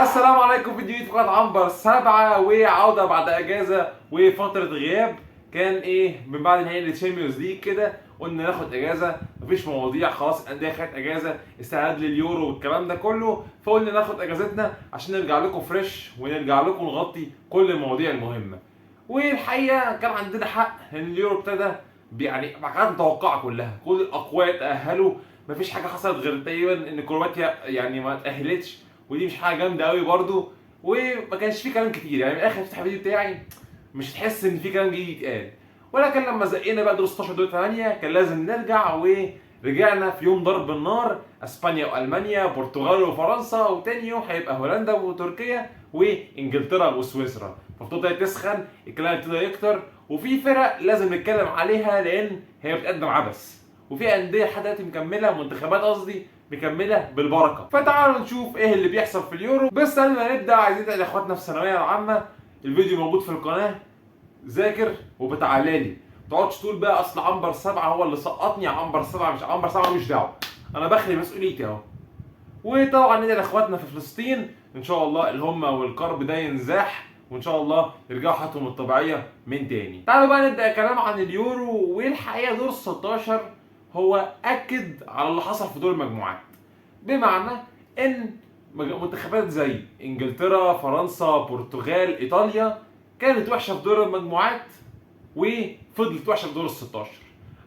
السلام عليكم، فيديو جديد في قناة عنبر 7 وعودة بعد اجازة وفترة غياب. كان من بعد نهائي الشامبيونز ليج كده قلنا ناخد اجازة، مفيش مواضيع، خلاص الاندية خدت اجازة استعداد لليورو والكلام ده كله، فقلنا ناخد اجازتنا عشان نرجع لكم فريش ونرجع لكم نغطي كل المواضيع المهمة. والحقيقة كان عندنا حق ان اليورو ابتدى يعني كانت متوقعة كلها، كل الاقوياء تأهلوا، مفيش حاجة حصلت غير تقريبا ان كرواتيا يعني ما تأهلتش، ودي مش حاجه جامده قوي برضو. وما كانش في كلام كتير، يعني من الاخر افتح الفيديو بتاعي مش تحس ان في كلام جديد يتقال. ولكن لما زقنا بقى دور 16 دور 8 كان لازم نرجع، ورجعنا في يوم ضرب النار: اسبانيا والمانيا، برتغال وفرنسا، وتاني يوم هيبقى هولندا وتركيا وانجلترا وسويسرا. فابتدى تسخن الكلام، ابتدى يكتر، وفي فرق لازم نتكلم عليها لان هي بتقدم عبث، وفي انديه لحد دلوقتي مكمله، منتخبات قصدي مكمله بالبركه. فتعالوا نشوف ايه اللي بيحصل في اليورو. بس قبل ما نبدا عايزين ندعي لاخواتنا في الثانويه العامه. الفيديو موجود في القناه، ذاكر وبتعالى لي، ما تقعدش تقول بقى اصل عنبر 7 هو اللي سقطني. عنبر 7 مش عنبر 7، مش دعوه، انا بخلي مسؤوليتي اهو. وطبعا ندعي لاخواتنا في فلسطين ان شاء الله الهمه والكرب ده ينزاح، وان شاء الله يرجعوا حياتهم الطبيعيه من تاني. تعالوا بقى نبدا كلام عن اليورو. والحقيقه دور 16 هو اكد على اللي حصل في دور المجموعات، بمعنى ان منتخبات زي انجلترا، فرنسا، برتغال، ايطاليا كانت وحشه في دور المجموعات وفضلت وحشه في دور ال 16.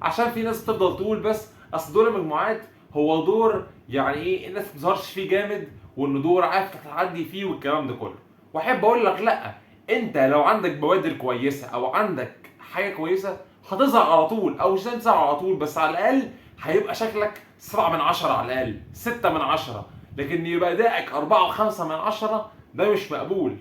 عشان في ناس تفضل تقول بس اصل دور المجموعات هو دور يعني الناس ما بتظهرش فيه جامد، وانه دور عارف تعدي فيه والكلام ده كله. واحب اقول لك لا، انت لو عندك بوادر كويسه او عندك حاجه كويسه هتظهر على طول، او مش لازم تظهر على طول بس على الاقل هيبقى شكلك 7 من 10، على الاقل 6 من 10. لكن يبقى ادائك 4 و5 من 10 ده مش مقبول.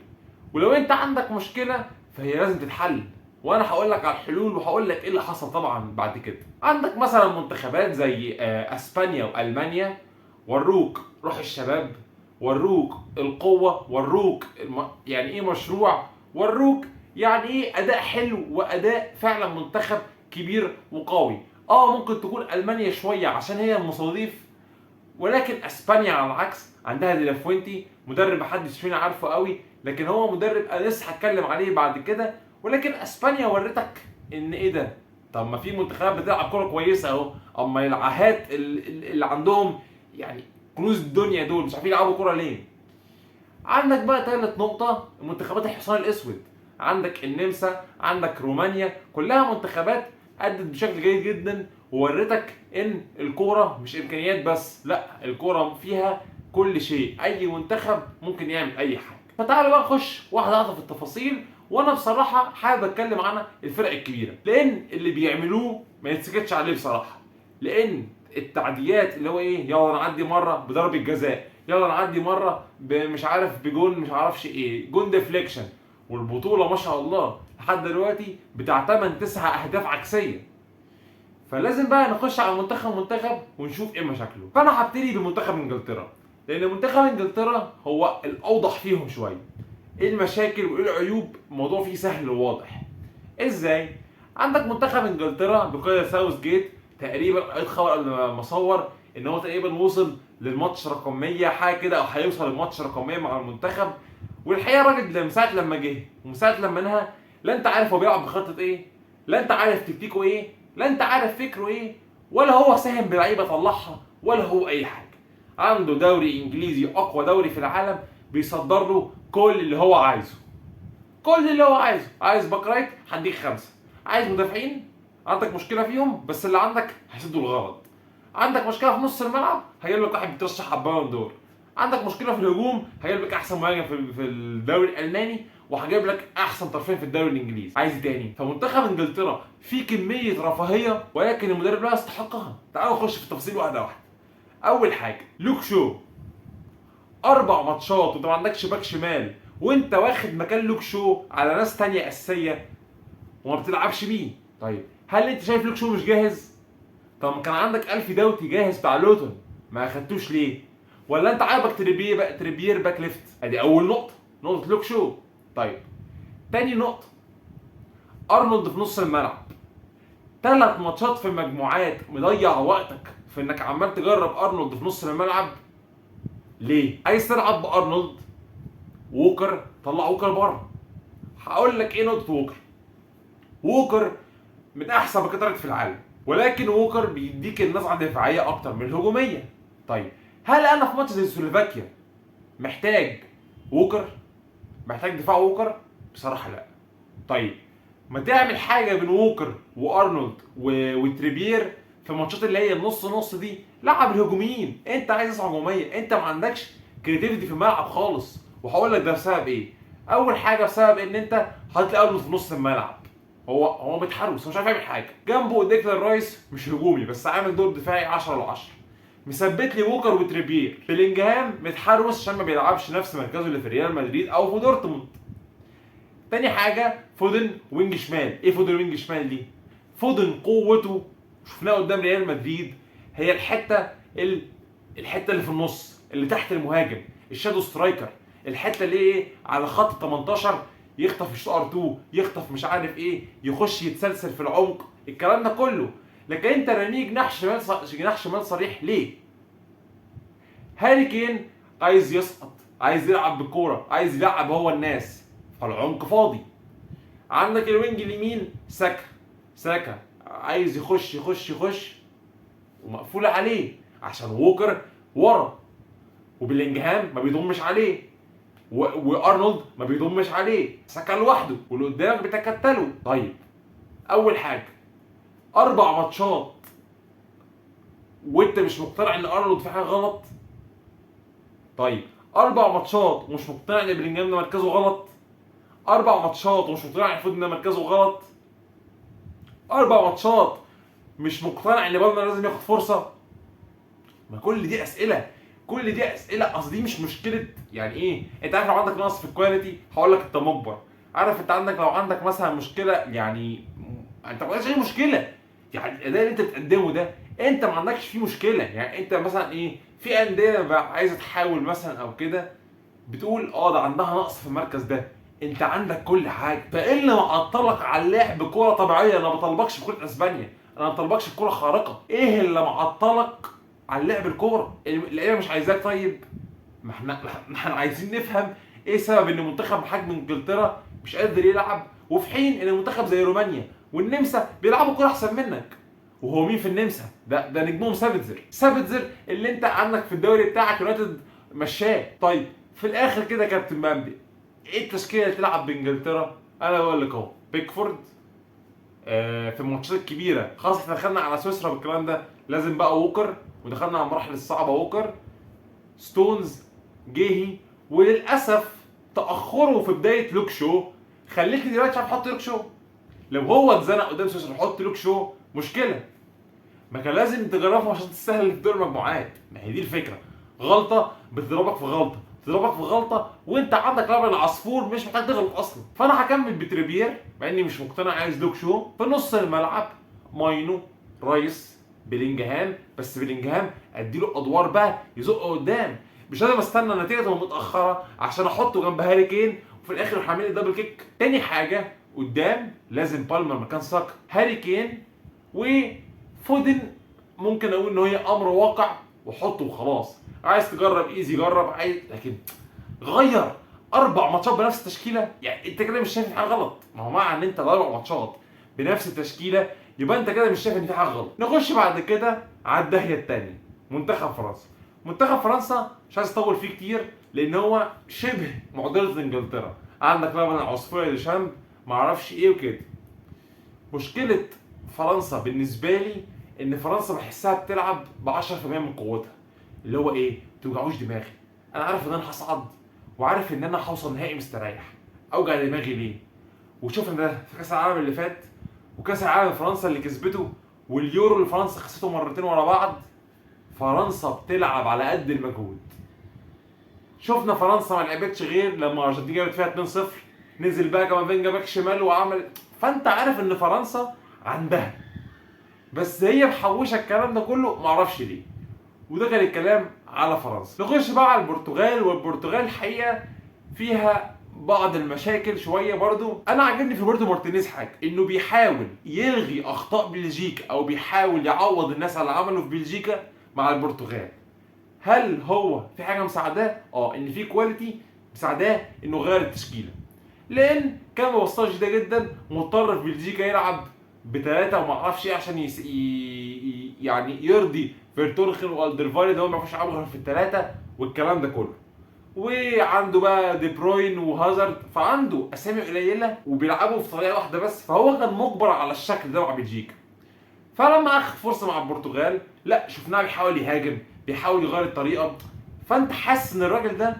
ولو انت عندك مشكله فهي لازم تتحل، وانا هقول لك على الحلول وهقول لك ايه اللي حصل طبعا بعد كده. عندك مثلا منتخبات زي اسبانيا والمانيا، وروك روح الشباب، وروك القوه، وروك يعني ايه مشروع، وروك يعني ايه اداء حلو واداء فعلا منتخب كبير وقوي. ممكن تكون المانيا شويه عشان هي المستضيف، ولكن اسبانيا على العكس عندها ديلافوينتي، مدرب محدش فينا عارفه قوي، لكن هو مدرب انا لسه هتكلم عليه بعد كده. ولكن اسبانيا ورتك ان ايه ده، طب ما في منتخبات بتلعب كوره كويسه اهو، اما العاهات اللي عندهم يعني كنوز الدنيا دول مش عارفين يلعبوا كوره ليه. عندك بقى ثالث نقطة منتخبات الحصان الأسود، عندك النمسا، عندك رومانيا، كلها منتخبات أدت بشكل جيد جدا وورتك إن الكورة مش إمكانيات بس، لا الكورة فيها كل شيء، أي منتخب ممكن يعمل أي حاجة. فتعالوا بقى نخش واحدة واحدة في التفاصيل. وأنا بصراحة حابب أتكلم عن الفرق الكبيرة، لأن اللي بيعملوه ما يتسكتش عليه بصراحة. لأن التعديات اللي هو يلا نعدي مرة بضربة جزاء، يلا نعدي مره مش عارف بجون مش عارفش جون ديفليكشن، والبطوله ما شاء الله لحد دلوقتي بتاع 8 9 اهداف عكسيه. فلازم بقى نخش على منتخب ونشوف ايه مشاكله. فانا هبتدي بمنتخب انجلترا، لان منتخب انجلترا هو الاوضح فيهم شويه. ايه المشاكل وايه العيوب؟ الموضوع فيه سهل وواضح. ازاي؟ عندك منتخب انجلترا بقياده ساوث جيت، تقريبا قريت خبر قبل ما اصور ان هو تقريبا وصل للماتش رقم 100 حاجه كده، او هيوصل للماتش رقم 100 مع المنتخب. والحقيقه الراجل من ساعه لما جه ومن ساعه لما نهى، لا انت عارف هو بيلعب بخطه ايه، لا انت عارف تكتيكه ايه، لا انت عارف فكره ايه، ولا هو ساهم بلعيبه طلعها، ولا هو اي حاجه. عنده دوري انجليزي اقوى دوري في العالم بيصدر له كل اللي هو عايزه، كل اللي هو عايزه. عايز باك رايت هديك 5، عايز مدافعين عندك مشكله فيهم بس اللي عندك هيسدوا الغرض، عندك مشكله في نص الملعب هيجيب لك واحد بيترشح على البالون دور، عندك مشكله في الهجوم هجيب لك احسن مهاجم في الدوري الالماني، وهجيب لك احسن طرفين في الدوري الانجليزي. عايز تاني؟ فمنتخب انجلترا فيه كميه رفاهيه ولكن المدرب لا يستحقها. تعالوا نخش في التفاصيل واحده واحده. اول حاجه لوك شو، 4 ماتشات وانت ما عندكش باك شمال، وانت واخد مكان لوك شو على ناس تانية اساسيه وما بتلعبش بيه. طيب هل انت شايف لوك شو مش جاهز؟ طب ما كان عندك الفي داوتي جاهز بتاع لوتون، ما اخدتوش ليه؟ ولا انت عاجبك تريبير باك ليفت؟ ادي اول نقطه، نقطه لوك شو. طيب تاني نقطه، ارنولد في نص الملعب، 3 ماتشات في المجموعات مضيع وقتك في انك عمال تجرب ارنولد في نص الملعب. ليه؟ عايز تلعب بارنولد ووكر طلع ووكر بره. هقول لك ايه نقطه ووكر. ووكر من احسن باكات رايت في العالم، ولكن ووكر بيديك النزعه الدفاعيه اكتر من الهجوميه. طيب هل انا في ماتش زي سلوفاكيا محتاج ووكر؟ محتاج دفاع ووكر؟ بصراحه لا. طيب ما تعمل حاجه بين ووكر وارنولد وتريبير في الماتشات اللي هي النص نص دي. لعب الهجوميين، انت عايز نزعه هجوميه، انت ما عندكش كريتيفيتي في الملعب خالص. وهقول لك ده بسبب ايه. اول حاجه بسبب ان انت حاطط ارنولد في نص الملعب، هو متحرس، هو مش عارف يعمل حاجه. جنبه ديكلان رايس مش هجومي بس عامل دور دفاعي 10/10. مثبت لي ووكر وتريبير. بلينجهام متحرس عشان ما بيلعبش نفس مركزه اللي في ريال مدريد او في دورتموند. تاني حاجه فودن وينج شمال. ايه فودن وينج شمال دي؟ فودن قوته شفناها قدام ريال مدريد هي الحته اللي في النص اللي تحت المهاجم، الشادو سترايكر، الحته اللي ايه على خط 18 يخطف شوت ار 2، يخطف مش عارف ايه، يخش يتسلسل في العمق، الكلام ده كله. لكن انت راميه جناح شمال، جناح شمال صريح ليه؟ هاري كين عايز يسقط، عايز يلعب بالكوره، عايز يلعب هو الناس، فالعمق فاضي. عندك الوينج اليمين ساكا عايز يخش ومقفول عليه عشان ووكر ورا، وبلينجهام ما بيضمش عليه، وارنولد ما بيضمش عليه، ساكا لوحده واللي قدامك بتكتله. طيب اول حاجه 4 ماتشات وانت مش مقتنع ان ارنولد في حاجه غلط؟ طيب 4 ماتشات ومش مقتنع ان بلينجهام ده مركزه غلط؟ 4 ماتشات ومش مقتنع ان فودن ده مركزه غلط؟ 4 ماتشات مش مقتنع ان بالمر لازم ياخد فرصه؟ ما كل دي اسئله، اصل دي مش مشكله. يعني ايه؟ انت عارف لو عندك نقص في الكواليتي هقول لك انت مجبر. عارف انت عندك لو عندك مثلا مشكله، يعني انت ما عندكش اي مشكله، يعني الاداء اللي انت بتقدمه ده انت ما عندكش فيه مشكله. يعني انت مثلا ايه، في انديه عايزه تحاول مثلا او كده بتقول ده عندها نقص في المركز ده. انت عندك كل حاجه، فايه اللي معطلك عن لعب كوره طبيعيه؟ انا ما بطلبكش بكوره اسبانيا، انا ما بطلبكش بكوره خارقه. ايه اللي معطلك عن لعب الكوره؟ اللعيبه مش عايزاك. طيب ما احنا عايزين نفهم ايه سبب ان منتخب بحجم انجلترا مش قادر يلعب، وفي حين ان منتخب زي رومانيا والنمسا بيلعبوا كوره احسن منك. وهو مين في النمسا؟ ده نجمهم سافيتزر اللي انت عندك في الدوري بتاعك يونايتد مشاه. طيب في الاخر كده يا كابتن مامبي، ايه التشكيله اللي تلعب بانجلترا؟ انا بقول لك اهو بيكفورد. في الماتشات الكبيره خاصه دخلنا على سويسرا بالكلام ده لازم بقى ووكر، ودخلنا على المراحل الصعبه ووكر، ستونز، جيهي، وللاسف تاخره في بدايه لوك شو خليتني دلوقتي مش عارف احط لوك شو. لو هو اتزنق قدام سويسرا يحط لوك شو مشكله. ما كان لازم تجربهم عشان تستاهل اللي في دور المجموعات. ما هي دي الفكره، غلطه بتضربك في غلطه وانت عندك لبن العصفور مش محتاج تغلط اصلا. فانا هكمل بتريبير مع اني مش مقتنع، عايز لوك شو في نص الملعب، ماينو، رايس، بلينجهام. بس بلينجهام اديله ادوار بقى يزق قدام، مش لازم استنى النتيجه تبقى متاخره عشان احطه جنب هاري كين وفي الاخر يروح عامل لي دبل كيك. تاني حاجه قدام لازم بالمر مكان ساكا، هاري كين وفودن ممكن اقول ان هي امر واقع وحطه وخلاص. عايز تجرب ايزي جرب، عايز لكن غير 4 ماتشات بنفس التشكيله. يعني انت كده مش شايف حاجه غلط. ما هو مع ان انت 4 ماتشات بنفس التشكيله يبقى انت كده مش شايف ان في حاجه غلط. نخش بعد كده على الداهيه الثانيه، منتخب فرنسا. منتخب فرنسا مش عايز اطول فيه كتير لان هو شبه معضله انجلترا. عندك لبن العصفور ديشامب معرفش ايه وكده. مشكله فرنسا بالنسبه لي ان فرنسا بحسها بتلعب ب 10% من قوتها، اللي هو ايه، توجعوش دماغي، انا عارف ان انا هصعد وعارف ان انا هوصل نهائي مستريح، اوجع دماغي ليه؟ وشوف ان ده في كاس العالم اللي فات وكاس العالم فرنسا اللي كسبته واليورو اللي فرنسا خسرته مرتين ورا بعض، فرنسا بتلعب على قد المجهود. شفنا فرنسا ما لعبتش غير لما ارجنتين جابت فيها 2-0، نزل بقى كامافينجا باك شمال وعمل، فانت عارف ان فرنسا عندها، بس هي محوشه الكلام ده كله معرفش ليه. وده كان الكلام على فرنسا. نخش بقى على البرتغال، والبرتغال الحقيقه فيها بعض المشاكل شويه برضو. انا عاجبني في روبرتو مارتينيز حاجه، انه بيحاول يلغي اخطاء بلجيكا او بيحاول يعوض الناس على اللي عمله في بلجيكا مع البرتغال. هل هو في حاجه مساعداه؟ ان في كواليتي مساعداه انه يغير التشكيله، لان كان ببساطه شديده جدا مضطر في بلجيكا يلعب بثلاثه وما اعرفش ايه عشان يعني يرضي فيرتونخن والدرفايلد اللي هو ما يعرفش يلعبوا غير في الثلاثه والكلام ده كله. وعنده بقى دي بروين وهازارد، فعنده اسامي قليله وبيلعبوا في طريقه واحده بس، فهو كان مجبر على الشكل ده مع بلجيكا. فلما اخذ فرصه مع البرتغال، لا شفناه بيحاول يهاجم، بيحاول يغير الطريقه، فانت حاسس ان الراجل ده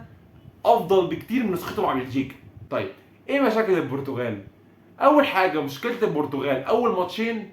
افضل بكتير من نسخته مع بلجيكا. طيب ايه مشاكل البرتغال؟ اول حاجه مشكله البرتغال اول ماتشين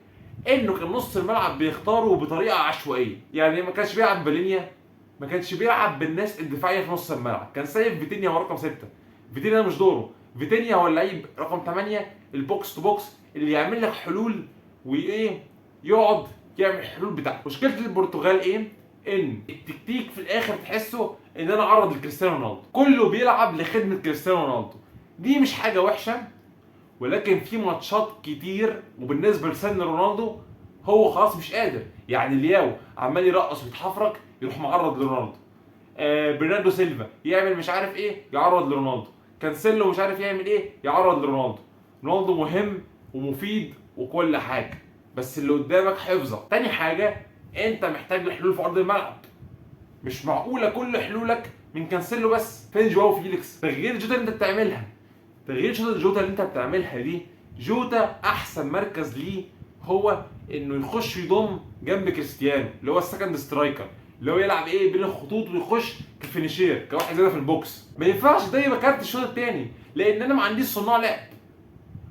انه كان نص الملعب بيختاروا بطريقه عشوائيه، يعني ما كانش بيلعب بلينيا، ما كانش بيلعب بالناس الدفاعيه في نص الملعب، كان سايب فيتينيا هو رقم 6. فيتينيا ده مش دوره، فيتينيا هو اللعيب رقم 8 البوكس تو بوكس اللي يعمل لك حلول وايه، يقعد يعمل حلول بتاعته. مشكله البرتغال ايه؟ ان التكتيك في الاخر تحسه ان انا اعرض لكريستيانو رونالدو، كله بيلعب لخدمه كريستيانو رونالدو. دي مش حاجه وحشه، ولكن في ماتشات كتير وبالنسبه لسن رونالدو هو خلاص مش قادر، يعني لياو عمال يرقص ويتحفرك يروح معرض لرونالدو، برناردو سيلفا يعمل مش عارف ايه يعرض لرونالدو، كانسيلو مش عارف يعمل ايه يعرض لرونالدو. رونالدو مهم ومفيد وكل حاجه، بس اللي قدامك حفظه. تاني حاجه انت محتاج لحلول في ارض الملعب، مش معقوله كل حلولك من كانسيلو بس. فين جواو فيليكس؟ تغيير جوتا اللي انت بتعملها، تغيير جوتا اللي انت بتعملها دي، جوتا احسن مركز ليه هو انه يخش يضم جنب كريستيانو اللي هو السكند سترايكر، اللي هو يلعب ايه بين الخطوط ويخش كفينيشير كواحد زي ده في البوكس. ما ينفعش ده يبقى كارت الشوط الثاني، لان انا ما عنديش صناع لعب.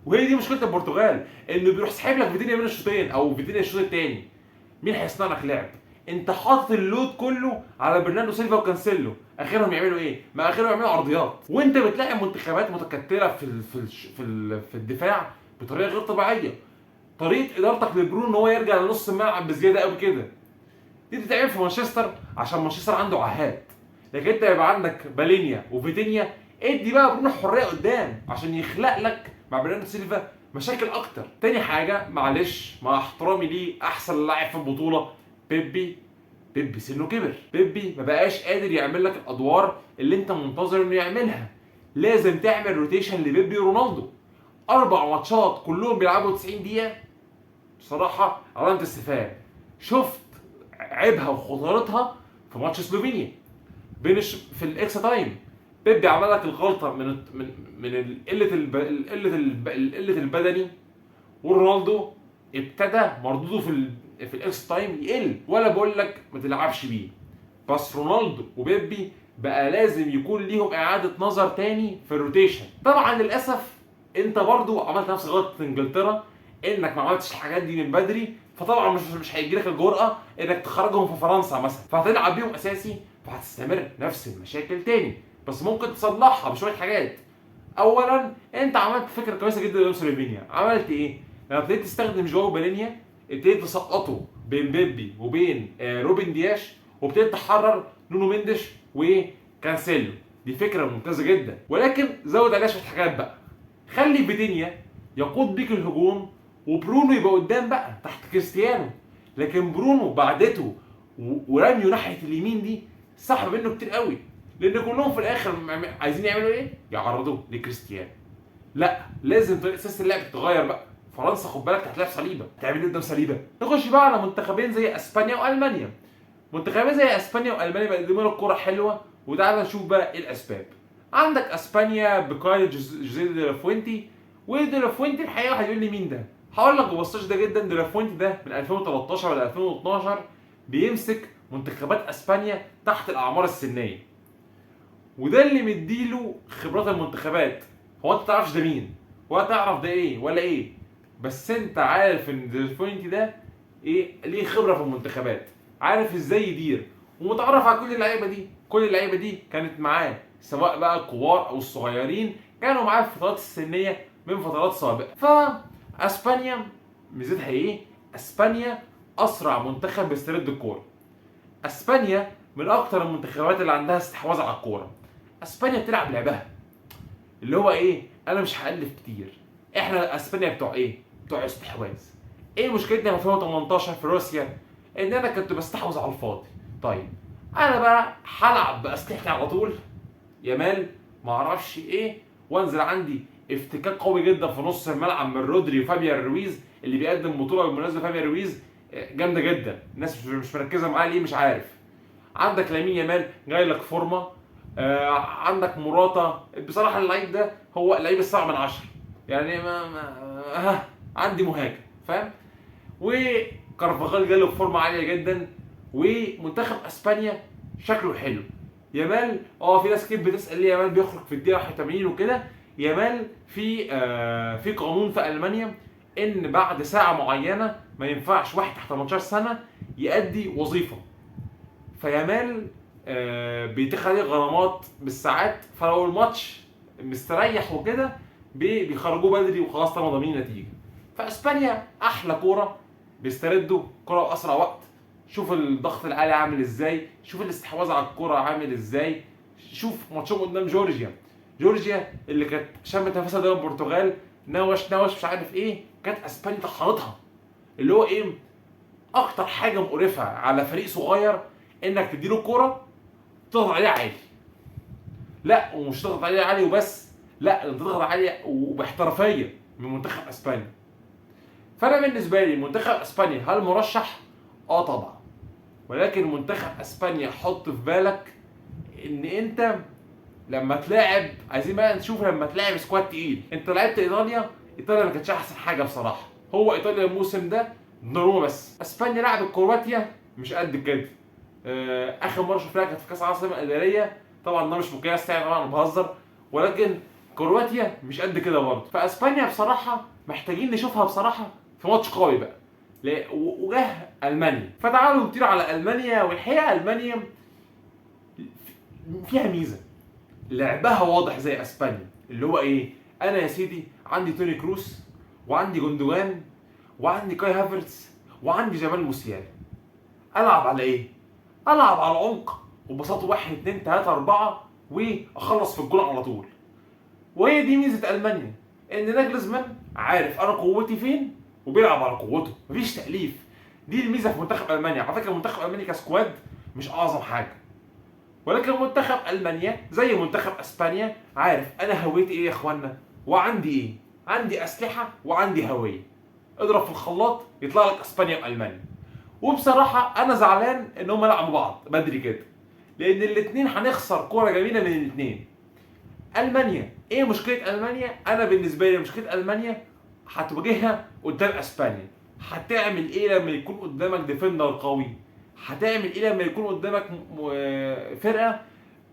وهي دي مشكله البرتغال، انه بيروح ساحب لك فيتينيا بين الشوطين او فيتينيا الشوط الثاني. مين هيصنع لك لعب؟ انت حاطط اللود كله على برناردو سيلفا وكانسيلو، اخرهم يعملوا ايه؟ ما اخرهم يعملوا عرضيات، وانت بتلاقي منتخبات متكتله في الدفاع بطريقه غير طبيعيه. طريقه ادارتك لبرونو ان هو يرجع لنص الملعب بزياده قوي كده، دي بتتعمل في مانشستر عشان مانشستر عنده عاهات، لكن انت يبقى عندك بالينيا وفيتينيا، ادي بقى برونو حريه قدام عشان يخلق لك مع برناردو سيلفا مشاكل اكتر. تاني حاجه معلش مع احترامي ليه احسن لاعب في البطوله بيبي سنه كبر، بيبي ما بقاش قادر يعمل لك الادوار اللي انت منتظر انه يعملها. لازم تعمل روتيشن لبيبي ورونالدو. 4 ماتشات كلهم بيلعبوا 90 دقيقه، بصراحه علامه استفهام. شفت عيبها وخطورتها في ماتش سلوفينيا في الاكسترا تايم، بيبي عمل لك الغلطه من قله البدني، ورونالدو ابتدى مردوده في الاكسترا تايم يقل. ولا بقول لك ما تلعبش بيه، بس رونالدو وبيبي بقى لازم يكون ليهم اعاده نظر تاني في الروتيشن. طبعا للاسف انت برضو عملت نفس غلطه انجلترا، انك ما عملتش الحاجات دي من بدري، فطبعا مش هيجي لك الجرأه انك تخرجهم في فرنسا مثلا، فهتلعب بيهم اساسي، فهتستمر نفس المشاكل تاني، بس ممكن تصلحها بشويه حاجات. اولا انت عملت فكره كويسه جدا لويس سلوفينيا. عملت ايه؟ لما ابتديت تستخدم جواو بالينيا، ابتديت تسقطه بين بيبي وبين روبن دياش، وابتديت تحرر نونو مينديش وكانسيلو. دي فكره ممتازه جدا، ولكن زود عليها شويه حاجات بقى. خلي فيتينيا يقود بيك الهجوم، وبرونو يبقى قدام بقى تحت كريستيانو. لكن برونو بعدته ورميه ناحيه اليمين دي سحب منه كتير قوي، لان كلهم في الاخر عايزين يعملوا ايه؟ يعرضوه لكريستيانو. لا لازم طريقه سياسه اللعب تتغير بقى. فرنسا خد بالك هتلاعب صليبه، تعمل ايه قدام صليبه؟ نخش بقى على منتخبين زي اسبانيا والمانيا. منتخبين زي اسبانيا والمانيا بيقدموا لك كوره حلوه، وتعالى نشوف بقى ايه الاسباب. عندك اسبانيا بقياده جوزيه دي لافوينتي، ودي لافوينتي الحقيقه واحد يقول لي مين ده؟ هقول لك ببساطه ده جدا، دي لافوينتي ده من 2013 ل 2012 بيمسك منتخبات اسبانيا تحت الاعمار السنيه، وده اللي مديله خبرات المنتخبات. هو انت تعرفش ده مين ولا تعرف ده ايه ولا ايه، بس انت عارف ان ديلفوينتي ده ايه، ليه خبره في المنتخبات، عارف ازاي يدير، ومتعرف على كل اللعيبه دي. كل اللعيبه دي كانت معاه، سواء بقى الكبار او الصغيرين، كانوا معاه في الفترات السنيه من فترات سابقه. فاسبانيا ميزتها ايه؟ اسبانيا اسرع منتخب بيسترد الكوره. اسبانيا من اكتر المنتخبات اللي عندها استحواذ على الكوره. اسبانيا بتلعب لعبها اللي هو ايه، انا مش هالف كتير، احنا اسبانيا بتوع ايه؟ بتوع استحواذ. ايه مشكلتنا في 2018 في روسيا؟ ان انا كنت بستحوذ على الفاضي. طيب انا بقى هلعب باسلحتي على طول، يامال ما اعرفش ايه، وانزل عندي افتكاك قوي جدا في نص الملعب من رودري وفابيان رويز اللي بيقدم بطوله بالمناسبه. فابيان رويز جامده جدا، الناس مش مركزه معاه ليه مش عارف. عندك لامين يامال جاي لك فورمه. عندك موراتا، بصراحه اللعيب ده هو اللعيب السبعة من 10 يعني. عندي مهاجم فاهم. وكارفاخال جاله بفورمه عاليه جدا. ومنتخب اسبانيا شكله حلو. يامال في ناس كتير بتسال ليه يامال بيخرج في الدقيقه 81 وكده. يامال في قانون في المانيا ان بعد ساعه معينه ما ينفعش واحد تحت 18 سنه يؤدي وظيفه. فيامال بيتخذ عليه غرامات بالساعات، فلو الماتش مستريح وكده بيخرجوه بدري وخلاص طالما ضامنين نتيجه. فاسبانيا احلى كوره، بيستردوا كوره باسرع وقت. شوف الضغط العالي عامل ازاي، شوف الاستحواذ على الكوره عامل ازاي. شوف ماتشهم قدام جورجيا اللي كانت شمت نفسها قدام البرتغال، نوش مش عارف ايه، كانت اسبانيا طحنتها. اللي هو ايه اكتر حاجه مقرفه على فريق صغير انك تديله الكوره تضغط عليه عالي. لا ومش تضغط عليه عالي وبس، لا انت تضغط عليه وباحترافيه من منتخب اسبانيا. فانا بالنسبه لي منتخب اسبانيا هل مرشح؟ طبعا. ولكن منتخب اسبانيا حط في بالك ان انت لما تلاعب، عايزين بقى نشوف لما تلاعب سكواد تقيل. انت لعبت ايطاليا ما كانتش احسن حاجه بصراحه. هو ايطاليا الموسم ده دوناروما بس. اسبانيا لعبت كرواتيا مش قد كده. اخر مره شفناها كانت في كاس العالم الاداريه، طبعا ده مش مقياس يعني، طبعا بهزر، ولكن كرواتيا مش قد كده برضه. فاسبانيا بصراحه محتاجين نشوفها بصراحه في ماتش قوي بقى وجه المانيا. فتعالوا نطير على المانيا. والحقيقه المانيا فيها ميزه، لعبها واضح زي اسبانيا. اللي هو ايه، انا يا سيدي عندي توني كروس وعندي جوندوجان وعندي كاي هافرتز وعندي جمال موسيالا. العب على ايه؟ العب على العمق وبساطه 1 2 3 4 واخلص في الجول على طول. وهي دي ميزه المانيا، ان ناجلزمان عارف انا قوتي فين وبيلعب على قوته، مفيش تاليف. دي الميزه في منتخب المانيا. على فكره منتخب المانيا كسكواد مش اعظم حاجه، ولكن منتخب المانيا زي منتخب اسبانيا عارف انا هويتي ايه يا اخوانا، وعندي ايه، عندي اسلحه وعندي هويه. اضرب في الخلاط يطلع لك اسبانيا والمانيا. وبصراحه انا زعلان ان هم لعبوا بعض بدري كده، لان الاثنين هنخسر كوره جميله من الاثنين. المانيا ايه مشكله المانيا؟ انا بالنسبه لي مشكله المانيا هتواجهها قدام اسبانيا. هتعمل ايه لما يكون قدامك ديفندر قوي؟ هتعمل ايه لما يكون قدامك فرقه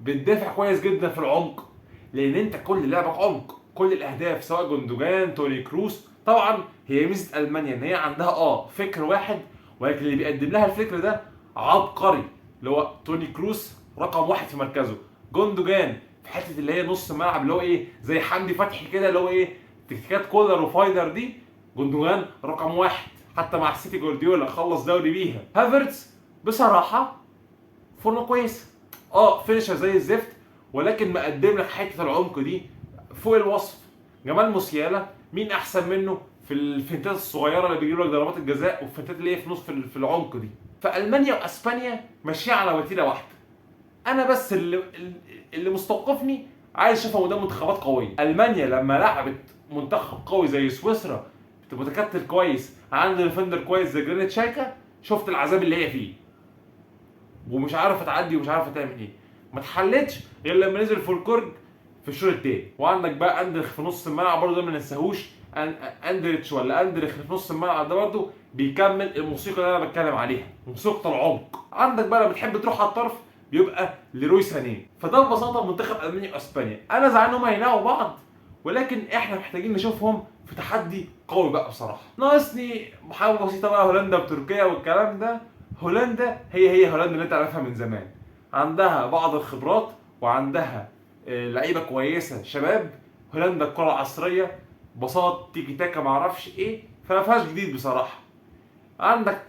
بتدافع كويس جدا في العمق؟ لان انت كل لعبك عمق، كل الاهداف سواء جوندوجان توني كروس. طبعا هي ميزه المانيا ان هي عندها فكر واحد، ولكن اللي بيقدم لها الفكر ده عبقري. اللي هو توني كروس رقم 1 في مركزه، جوندوجان في حته اللي هي نص الملعب اللي هو ايه زي حمدي فتحي كده، اللي هو ايه تكتيكات كولر وفايدر دي. جوندوجان رقم 1 حتى مع السيتي جوارديولا خلص دوري بيها. هافرتز بصراحه فورمه كويسه، فينيشر زي الزفت، ولكن مقدم لك حته العمق دي فوق الوصف. جمال موسيالا مين احسن منه في الفنتات الصغيره اللي بيجيب لك ضربات الجزاء والفنتات اللي هي في نص في العمق دي. فالمانيا واسبانيا ماشيه على وتيره واحده. انا بس اللي مستوقفني عايز اشوفها قدام منتخبات قويه. المانيا لما لعبت منتخب قوي زي سويسرا متكتل كويس، عنده ديفندر كويس زي جرانيت شايكا، شفت العذاب اللي هي فيه ومش عارفه تعدي ومش عارفه تعمل ايه. ما اتحلتش غير لما نزل فولكورج في الشوط الثاني. وعندك بقى اندريخ في نص الملعب برضه، ده ما ننساهوش. اندريتش ولا اندريخ في نص الملعب ده برضه بيكمل الموسيقى اللي انا بتكلم عليها، موسيقى العمق. عندك بقى لما بتحب تروح على الطرف بيبقى ليروي سانيه. فده ببساطه منتخب المانيا واسبانيا. انا زعلان ان هم هيلاعبوا بعض، ولكن احنا محتاجين نشوفهم في تحدي قوي بقى بصراحه. ناقصني محاوله بسيطه بقى هولندا وتركيا والكلام ده. هولندا هي هولندا اللي انت عارفها من زمان، عندها بعض الخبرات وعندها لعيبه كويسه شباب. هولندا الكره العصريه بساط تيكي تاكا معرفش ايه، فما فيهاش جديد بصراحه. عندك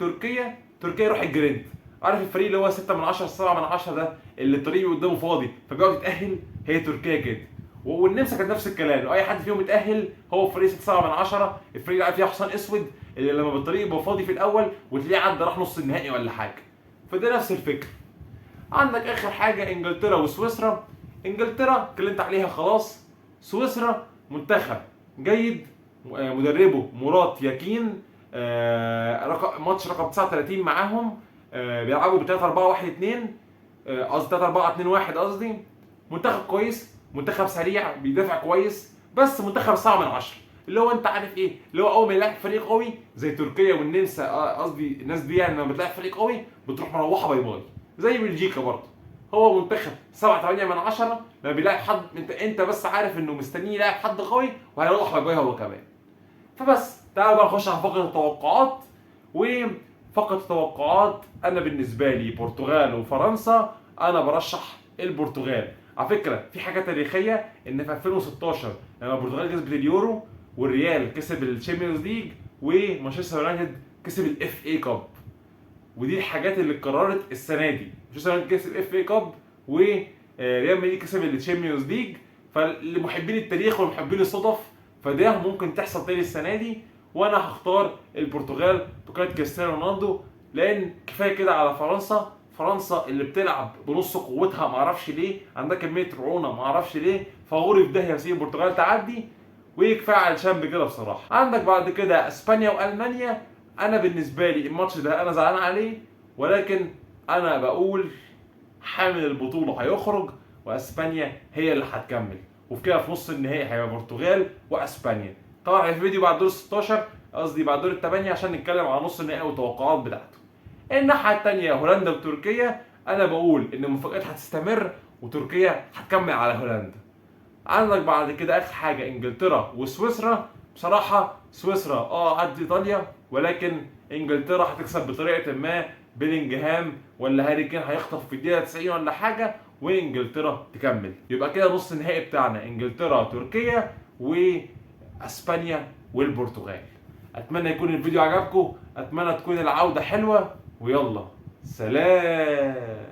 تركيا روح الجرينت، عارف الفريق اللي هو 6 من 10 7 من 10 ده اللي الطريق قدامه فاضي فبيقعد يتاهل. هي تركيا كده. والنمسا كانت نفس الكلام، لو اي حد فيهم اتاهل هو فريق 6 7 من 10. الفريق اللي قاعد فيها حسام اسود اللي لما بالطريق يبقى فاضي في الاول وتلاقيه عدى راح نص النهائي ولا حاجه. فده نفس الفكره. عندك اخر حاجه انجلترا وسويسرا. انجلترا اتكلمت عليها خلاص. سويسرا منتخب جيد، مدربه مراد ياكين، ماتش رقم 39 معاهم، بيلعبوا ب 3 4 1 2، قصدي 3 4 2 1 قصدي. منتخب كويس، منتخب سريع، بيدافع كويس، بس منتخب 7 من 10. اللي هو انت عارف ايه، اللي هو اول ما يلاعب فريق قوي زي تركيا والنمسا، قصدي الناس دي يعني لما بتلاعب فريق قوي بتروح مروحه باي باي. زي بلجيكا برضه، هو منتخب 7 8 من 10 لما بيلاعب حد انت بس عارف انه مستنيه يلاعب حد قوي وهيروح باي باي هو كمان. فبس تعالوا بقى نخش على فقره التوقعات. وفقره التوقعات انا بالنسبه لي برتغال وفرنسا، انا برشح البرتغال. على فكره في حاجه تاريخيه ان في 2016 لما البرتغال كسبت اليورو والريال كسب الشامبيونز ليج ومانشستر يونايتد كسب الاف اي كاب، ودي الحاجات اللي اتكررت السنه دي. مانشستر يونايتد كسب الاف اي كاب وريال مدريد كسب الشامبيونز ليج. فلمحبين التاريخ ومحبين الصدف فده ممكن تحصل تاني السنه دي. وانا هختار البرتغال بقياده كريستيانو رونالدو، لان كفايه كده على فرنسا. فرنسا اللي بتلعب بنص قوتها معرفش ليه، عندها كميه رعونه معرفش ليه، فغوري في داهيه سيب البرتغال تعدي ويكفي على الشامب كده بصراحه. عندك بعد كده اسبانيا والمانيا. انا بالنسبه لي الماتش ده انا زعلان عليه، ولكن انا بقول حامل البطوله هيخرج واسبانيا هي اللي هتكمل، وفي كده في نص النهائي هيبقى البرتغال واسبانيا. طبعا في فيديو بعد دور 16 قصدي بعد دور الثمانيه عشان نتكلم على نص النهائي والتوقعات بتاعته. الناحيه الثانيه هولندا وتركيا، انا بقول ان المفاجات هتستمر وتركيا هتكمل على هولندا. عندك بعد كده اخر حاجه انجلترا وسويسرا. بصراحه سويسرا قد ايطاليا، ولكن انجلترا هتكسب بطريقه ما، بيلينجهام ولا هاري كين هيخطف في الدقيقه 90 ولا حاجه وانجلترا تكمل. يبقى كده نص النهائي بتاعنا انجلترا تركيا واسبانيا والبرتغال. اتمنى يكون الفيديو عجبكم، اتمنى تكون العوده حلوه، ويلا سلام.